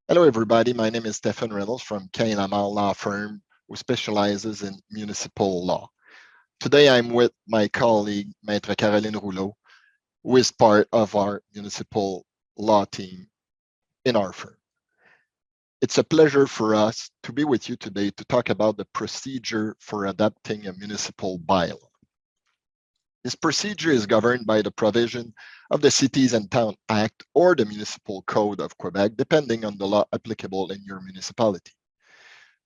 Hello, everybody. My name is Stephen Reynolds from Cain Amal Law Firm, who specializes in municipal law. Today, I'm with my colleague, Maître Caroline Rouleau, who is part of our municipal law team in our firm. It's a pleasure for us to be with you today to talk about the procedure for adopting a municipal bylaw. This procedure is governed by the provision of the Cities and Towns Act or the Municipal Code of Quebec, depending on the law applicable in your municipality.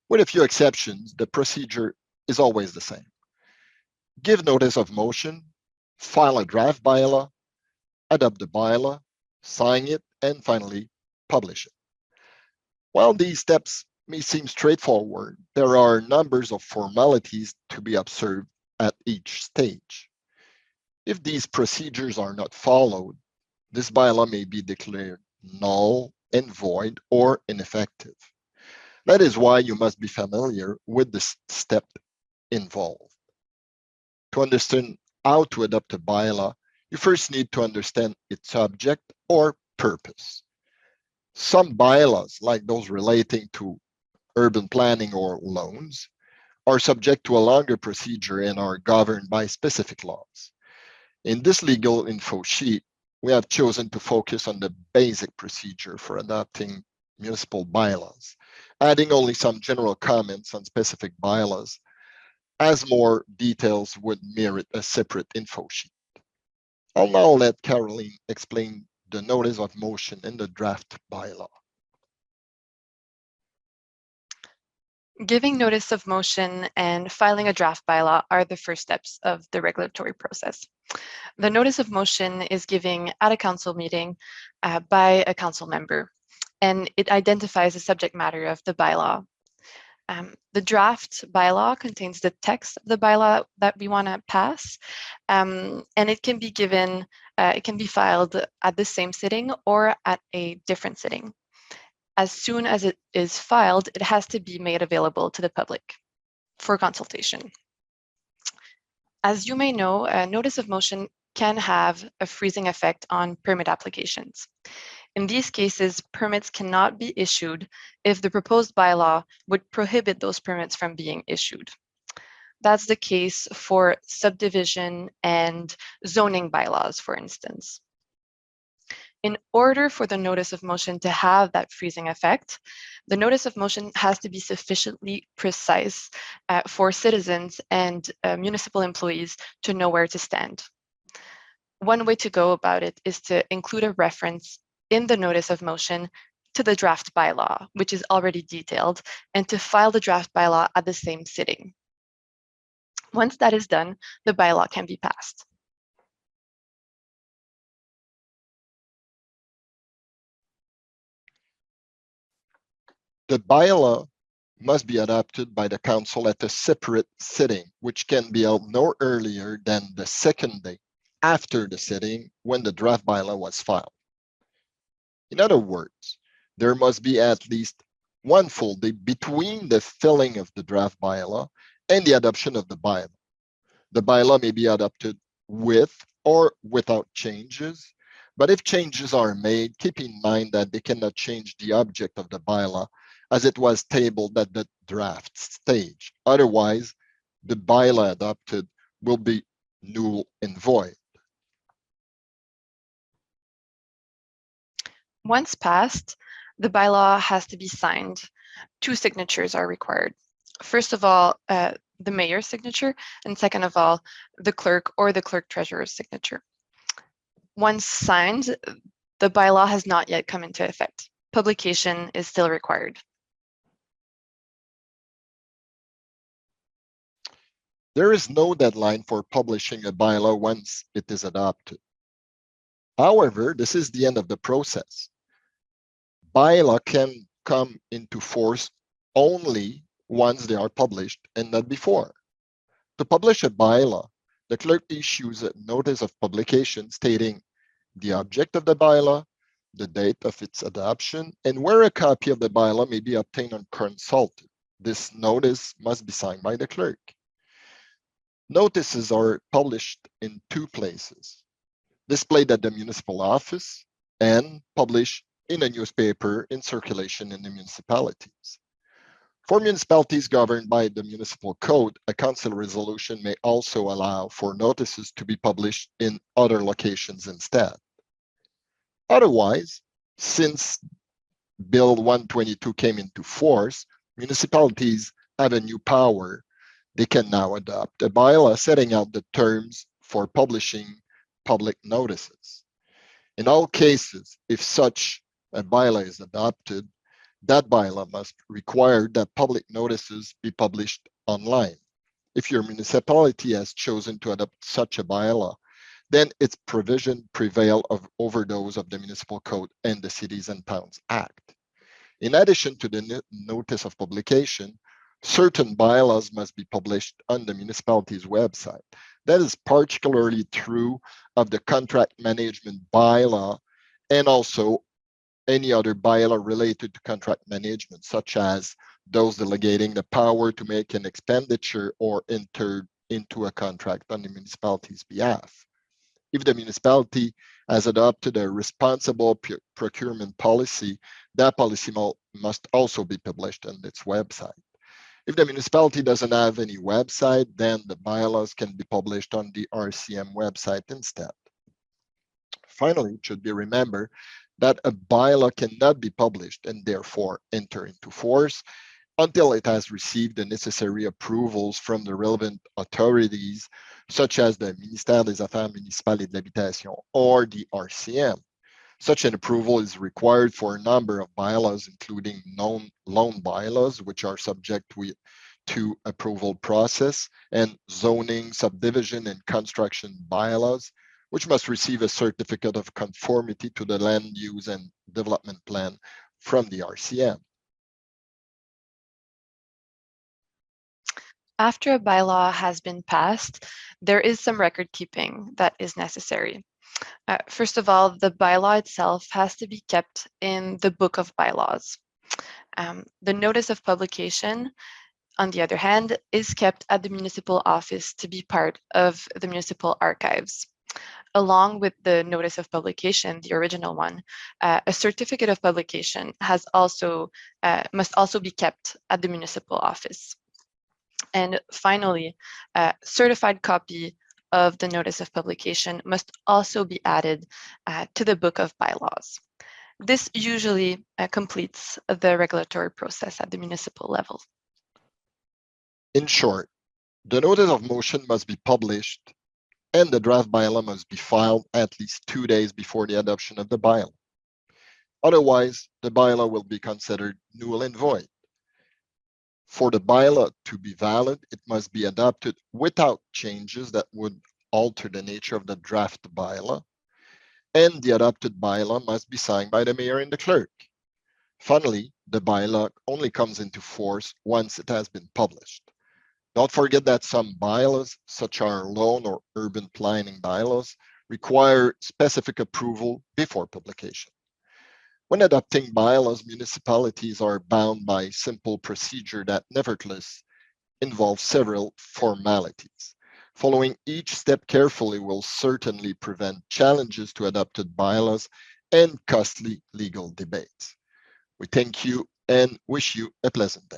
With a few exceptions, the procedure is always the same. Give notice of motion, file a draft bylaw, adopt the bylaw, sign it, and finally publish it. While these steps may seem straightforward, there are numbers of formalities to be observed at each stage. If these procedures are not followed, this bylaw may be declared null and void or ineffective. That is why you must be familiar with the step involved. To understand how to adopt a bylaw, you first need to understand its object or purpose. Some bylaws, like those relating to urban planning or loans, are subject to a longer procedure and are governed by specific laws. In this legal info sheet, we have chosen to focus on the basic procedure for adopting municipal bylaws, adding only some general comments on specific bylaws, as more details would merit a separate info sheet. I'll now let Caroline explain the notice of motion in the draft bylaw. Giving notice of motion and filing a draft bylaw are the first steps of the regulatory process. The notice of motion is given at a council meeting by a council member, and it identifies the subject matter of the bylaw. The draft bylaw contains the text of the bylaw that we want to pass, and it can be given, it can be filed at the same sitting or at a different sitting. As soon as it is filed, it has to be made available to the public for consultation. As you may know, a notice of motion can have a freezing effect on permit applications. In these cases, permits cannot be issued if the proposed bylaw would prohibit those permits from being issued. That's the case for subdivision and zoning bylaws, for instance. In order for the notice of motion to have that freezing effect, the notice of motion has to be sufficiently precise for citizens and municipal employees to know where to stand. One way to go about it is to include a reference in the notice of motion to the draft bylaw, which is already detailed, and to file the draft bylaw at the same sitting. Once that is done, the bylaw can be passed. The bylaw must be adopted by the council at a separate sitting, which can be held no earlier than the second day after the sitting when the draft bylaw was filed. In other words, there must be at least one full day between the filing of the draft bylaw and the adoption of the bylaw. The bylaw may be adopted with or without changes, but if changes are made, keep in mind that they cannot change the object of the bylaw as it was tabled at the draft stage. Otherwise, the bylaw adopted will be null and void. Once passed, the bylaw has to be signed. 2 signatures are required. First of all, the mayor's signature, and second of all, the clerk or the clerk treasurer's signature. Once signed, the bylaw has not yet come into effect. Publication is still required. There is no deadline for publishing a bylaw once it is adopted. However, this is the end of the process. Bylaw can come into force only once they are published and not before. To publish a bylaw, the clerk issues a notice of publication stating the object of the bylaw, the date of its adoption, and where a copy of the bylaw may be obtained or consulted. This notice must be signed by the clerk. Notices are published in 2 places. displayed at the municipal office, and published in a newspaper in circulation in the municipalities. For municipalities governed by the municipal code, a council resolution may also allow for notices to be published in other locations instead. Otherwise, since Bill 122 came into force, municipalities have a new power. They can now adopt a bylaw setting out the terms for publishing public notices. In all cases, if such a bylaw is adopted, that bylaw must require that public notices be published online. If your municipality has chosen to adopt such a bylaw, then its provision prevail over those of the Municipal Code and the Cities and Towns Act. In addition to the notice of publication, certain bylaws must be published on the municipality's website. That is particularly true of the contract management bylaw and also any other bylaw related to contract management, such as those delegating the power to make an expenditure or enter into a contract on the municipality's behalf. If the municipality has adopted a responsible procurement policy, that policy must also be published on its website. If the municipality doesn't have any website, then the bylaws can be published on the RCM website instead. Finally, it should be remembered that a bylaw cannot be published and therefore enter into force until it has received the necessary approvals from the relevant authorities, such as the Ministère des Affaires Municipales et de l'Habitation, or the RCM. Such an approval is required for a number of bylaws, including loan bylaws, which are subject to approval process, and zoning, subdivision, and construction bylaws, which must receive a certificate of conformity to the land use and development plan from the RCM. After a bylaw has been passed, there is some record keeping that is necessary. First of all, the bylaw itself has to be kept in the Book of Bylaws. The notice of publication, on the other hand, is kept at the municipal office to be part of the municipal archives. Along with the notice of publication, the original one, a certificate of publication must also be kept at the municipal office. And finally, a certified copy of the notice of publication must also be added to the Book of Bylaws. This usually completes the regulatory process at the municipal level. In short, the notice of motion must be published and the draft bylaw must be filed at least 2 days before the adoption of the bylaw. Otherwise, the bylaw will be considered null and void. For the bylaw to be valid, it must be adopted without changes that would alter the nature of the draft bylaw, and the adopted bylaw must be signed by the mayor and the clerk. Finally, the bylaw only comes into force once it has been published. Don't forget that some bylaws, such as loan or urban planning bylaws, require specific approval before publication. When adopting bylaws, municipalities are bound by simple procedure that nevertheless involves several formalities. Following each step carefully will certainly prevent challenges to adopted bylaws and costly legal debates. We thank you and wish you a pleasant day.